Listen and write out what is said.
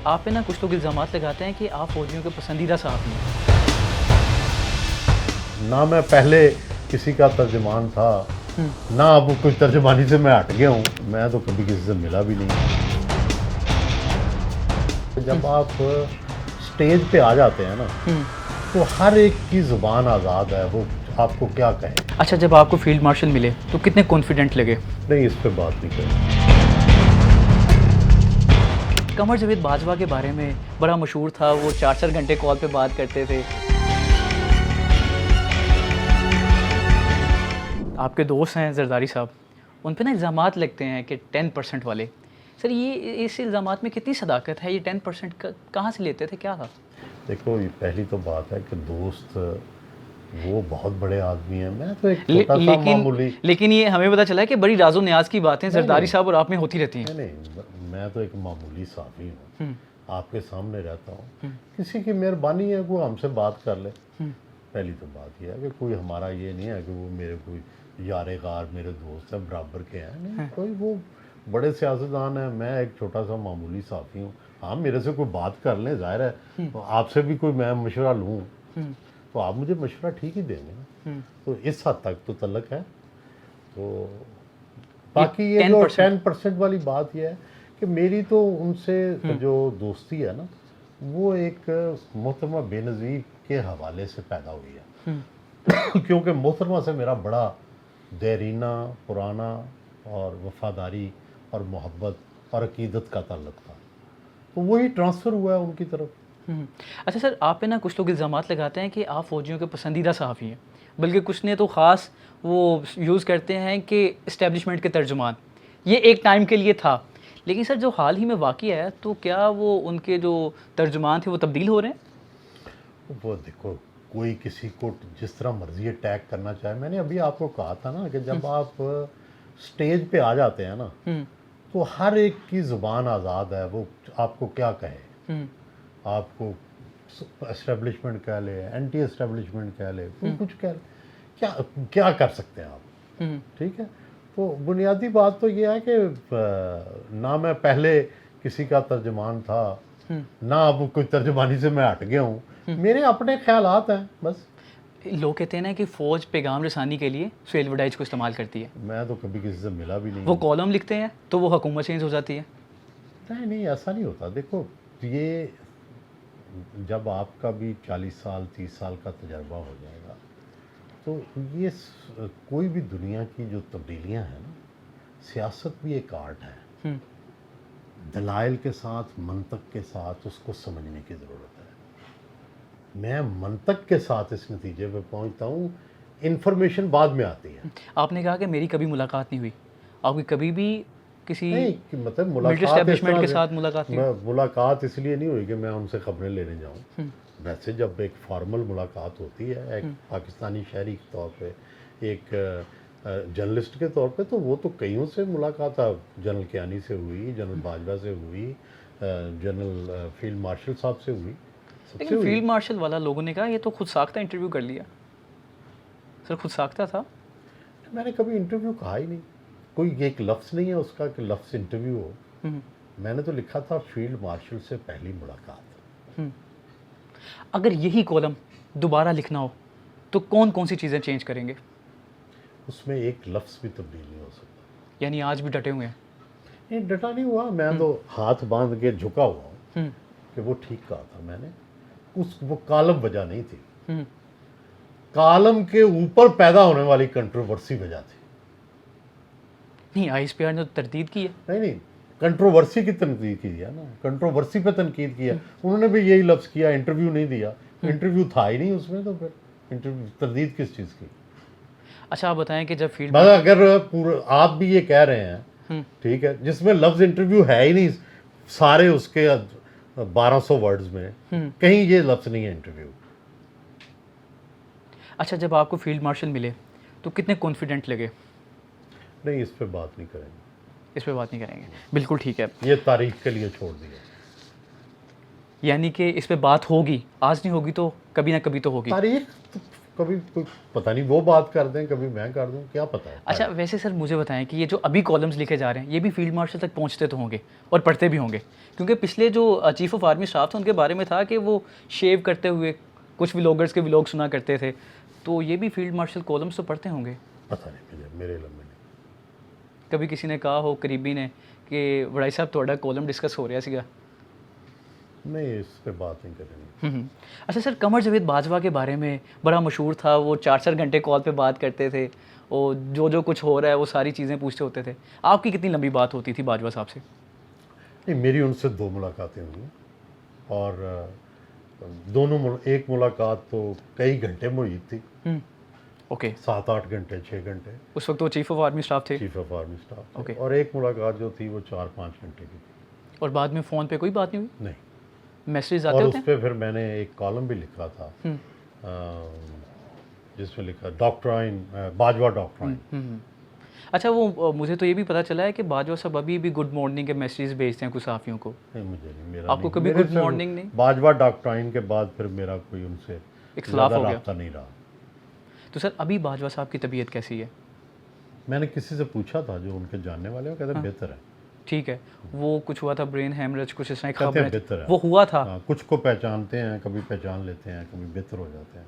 आप पे ना कुछ लोग इल्ज़ामात लगाते हैं कि आप फौजियों के पसंदीदा सहाफ़ी हैं। ना मैं पहले किसी का तर्जुमान था, ना अब कुछ तर्जुमानी से मैं हट गया हूँ। मैं तो कभी किसी से मिला भी नहीं। जब आप स्टेज पे आ जाते हैं ना, तो हर एक की ज़ुबान आज़ाद है, वो आपको क्या कहे। अच्छा, जब आपको फील्ड मार्शल मिले तो कितने कॉन्फिडेंट लगे? नहीं, इस पे बात नहीं करें। कमर जावेद बाजवा के बारे में बड़ा मशहूर था, वो 4-4 घंटे कॉल पे बात करते थे। आपके दोस्त हैं ज़रदारी साहब, उन पे ना इल्ज़ामात लगते हैं कि 10% वाले। सर, ये इस इल्ज़ामात में कितनी सदाकत है? ये 10% कहाँ से लेते थे, क्या था? देखो, ये पहली तो बात है कि दोस्त वो बहुत बड़े आदमी हैं, मैं तो एक ले, छोटा सा लेकिन मामूली। लेकिन ये हमें पता चला है कि बड़ी राज़ो न्याज़ की बातें ज़रदारी नहीं। साहब और आप में होती रहती हैं। नहीं, मैं तो एक मामूली साफ़ी हूँ, आपके सामने रहता हूँ। किसी की मेहरबानी है वो हमसे बात कर ले। पहली तो बात यह है कि कोई हमारा ये नहीं है कि वो मेरे कोई यारे गार मेरे दोस्त हैं, बराबर के हैं। नहीं, कोई वो बड़े सियासतदान हैं, मैं एक छोटा सा मामूली साफ़ी हूँ। हाँ, मेरे से कोई बात कर लें, ज़ाहिर है तो आपसे भी कोई मैं मशवरा लूँ तो आप मुझे मशवरा ठीक ही देंगे ना। तो इस हद तक तो तल्लक है। तो बाकी ये जो 10% वाली बात यह है कि मेरी तो उनसे जो दोस्ती है ना, वो एक मोहतरमा बेनज़ीर के हवाले से पैदा हुई है। क्योंकि मोहतरमा से मेरा बड़ा देरीना, पुराना और वफ़ादारी और मोहब्बत और अक़ीदत का ताल्लुक़ था, तो वही ट्रांसफ़र हुआ है उनकी तरफ। अच्छा सर, आप पे ना कुछ लोग इल्ज़ामात लगाते हैं कि आप फ़ौजियों के पसंदीदा सहाफ़ी हैं, बल्कि कुछ ने तो ख़ास वो यूज़ करते हैं कि इस्टेब्लिशमेंट के तर्जुमान। ये एक टाइम के लिए था, लेकिन सर जो हाल ही में वाक़या है, तो क्या वो उनके जो तर्जुमान थे वो तब्दील हो रहे हैं? वो देखो, कोई किसी को जिस तरह मर्ज़ी अटैक करना चाहे। मैंने अभी आपको कहा था ना कि जब आप स्टेज पे आ जाते हैं ना, तो हर एक की ज़ुबान आज़ाद है, वो आपको क्या कहे। आपको एस्टेब्लिशमेंट कह ले, एंटी एस्टेब्लिशमेंट कह ले, कुछ कह ले, क्या क्या कर सकते हैं आप। ठीक है, तो बुनियादी बात तो ये है कि ना मैं पहले किसी का तर्जुमान था, ना अब कोई तर्जुमानी से मैं हट गया हूँ। मेरे अपने ख्यालात हैं बस। लोग कहते हैं ना कि फ़ौज पैगाम रसानी के लिए सुहेल एडवर्टाइज को इस्तेमाल करती है। मैं तो कभी किसी से मिला भी नहीं। वो कॉलम लिखते हैं तो वो हुकूमत चेंज हो जाती है। नहीं नहीं, ऐसा नहीं होता। देखो, ये जब आपका भी 40 साल 30 साल का तजर्बा हो जाएगा, तो ये कोई भी दुनिया की जो तब्दीलियां हैं ना, सियासत भी एक आर्ट है। दलाइल के साथ, मंतक के साथ उसको समझने की ज़रूरत है। मैं मंतक के साथ इस नतीजे पे पहुंचता हूँ, इन्फॉर्मेशन बाद में आती है। आपने कहा कि मेरी कभी मुलाकात नहीं हुई, आपकी कभी भी किसी नहीं, मतलब मिलिट्री एस्टेब्लिशमेंट के साथ मुलाकात नहीं हुई? मुलाकात इसलिए नहीं हुई कि मैं उनसे खबरें लेने जाऊँ। वैसे जब एक फॉर्मल मुलाकात होती है, एक पाकिस्तानी शहरी के तौर पे, एक जर्नलिस्ट के तौर पे, तो वो तो कईयों से मुलाकात जनरल कियानी से हुई, जनरल बाजवा से हुई, जनरल फील्ड मार्शल साहब से हुई। लेकिन फील्ड मार्शल वाला लोगों ने कहा ये तो खुद साख्ता इंटरव्यू कर लिया। सर, खुद साख्ता था? मैंने कभी इंटरव्यू कहा ही नहीं। कोई एक लफ्ज़ नहीं है उसका कि लफ्ज़ इंटरव्यू हो। मैंने तो लिखा था फील्ड मार्शल से पहली मुलाकात। अगर यही कॉलम दोबारा लिखना हो तो कौन कौन सी चीज़ें चेंज करेंगे? उसमें एक लफ्ज़ भी तब्दील नहीं हो सकता। यानी आज भी डटे हुए हैं? नहीं, डटा नहीं हुआ। मैं तो हाथ बांध के झुका हुआ हूँ कि वो ठीक कहा था मैंने। वो कॉलम वजह नहीं थी, कॉलम के ऊपर पैदा होने वाली कंट्रोवर्सी वजह थी। नहीं, ISPR ने तो तरदीद की है। नहीं, कंट्रोवर्सी की तनकीद की है ना, कंट्रोवर्सी पे तनकीद किया। उन्होंने भी यही लफ्ज़ किया, इंटरव्यू नहीं दिया। इंटरव्यू था ही नहीं उसमें, तो फिर इंटरव्यू तरदीद किस चीज़ की। अच्छा, आप बताएं कि जब फील्ड अगर पूरा आप भी ये कह रहे हैं, ठीक है, जिसमें लफ्ज़ इंटरव्यू है ही नहीं, सारे उसके 1200 वर्ड्स में कहीं ये लफ्ज़ नहीं है इंटरव्यू। अच्छा, जब आपको फील्ड मार्शल मिले तो कितने कॉन्फिडेंट लगे? नहीं, इस पे बात नहीं करेंगे। इस पे बात नहीं करेंगे, बिल्कुल ठीक है। ये तारीख के लिए छोड़ दिया। यानी कि इस पे बात होगी, आज नहीं होगी तो कभी ना कभी तो होगी। तारीख कभी कोई पता नहीं वो बात कर दें, कभी मैं कर दूं, क्या पता है। अच्छा वैसे सर मुझे बताएं कि ये जो अभी कॉलम्स लिखे जा रहे हैं ये भी फील्ड मार्शल तक पहुंचते तो होंगे और पढ़ते भी होंगे, क्योंकि पिछले जो चीफ ऑफ आर्मी स्टाफ था उनके बारे में था कि वो शेव करते हुए कुछ व्लॉगर्स के व्लॉग सुना करते थे, तो ये भी फील्ड मार्शल कॉलम्स तो पढ़ते होंगे। पता नहीं मुझे, मेरे इल्म में नहीं। कभी किसी ने कहा हो करीबी ने कि वड़ाई साहब थोड़ा कॉलम डिस्कस हो रहा सीगा? नहीं, इस पे बात नहीं करेंगे। अच्छा सर, कमर जावेद बाजवा के बारे में बड़ा मशहूर था, वो 4-4 घंटे कॉल पे बात करते थे और जो कुछ हो रहा है वो सारी चीज़ें पूछते होते थे। आपकी कितनी लंबी बात होती थी बाजवा साहब से? नहीं, मेरी उनसे 2 मुलाकातें हुई और एक मुलाकात तो कई घंटे में हुई थी, ओके। 7-8 घंटे, 6 घंटे। उस वक्त वो चीफ ऑफ आर्मी स्टाफ थे। Chief of army staff okay. और एक मुलाकात जो थी वो 4-5 घंटे की थी। और बाद में फ़ोन पे कोई बात नहीं हुई? नहीं। मैसेज आते और होते उस पर फिर मैंने एक कॉलम भी लिखा था जिसमें लिखा डॉक्ट्राइन, बाजवा डॉक्ट्राइन। हैं? अच्छा वो मुझे तो ये भी पता चला है कि बाजवा साहब अभी भी गुड मॉर्निंग के मैसेज भेजते हैं कुछ साफियों को। नहीं, मुझे नहीं, मेरा आपको नहीं, कभी मेरे गुड से मॉर्निंग नहीं? बाजवा डॉक्ट्राइन के बाद फिर मेरा कोई उनसे इख्तिलाफ ज़्यादा हो गया? राब्ता नहीं रहा। तो सर अभी बाजवा साहब की तबीयत कैसी है? मैंने किसी से पूछा था जो उनके जानने वाले, वो कहते हैं बेहतर है। ठीक है। वो कुछ हुआ था ब्रेन हेमरेज, कुछ इस तरह की कहते हैं खबरें बेहतर है। वो हुआ था। हाँ, कुछ को पहचानते हैं, कभी पहचान लेते हैं, कभी बेहतर हो जाते हैं।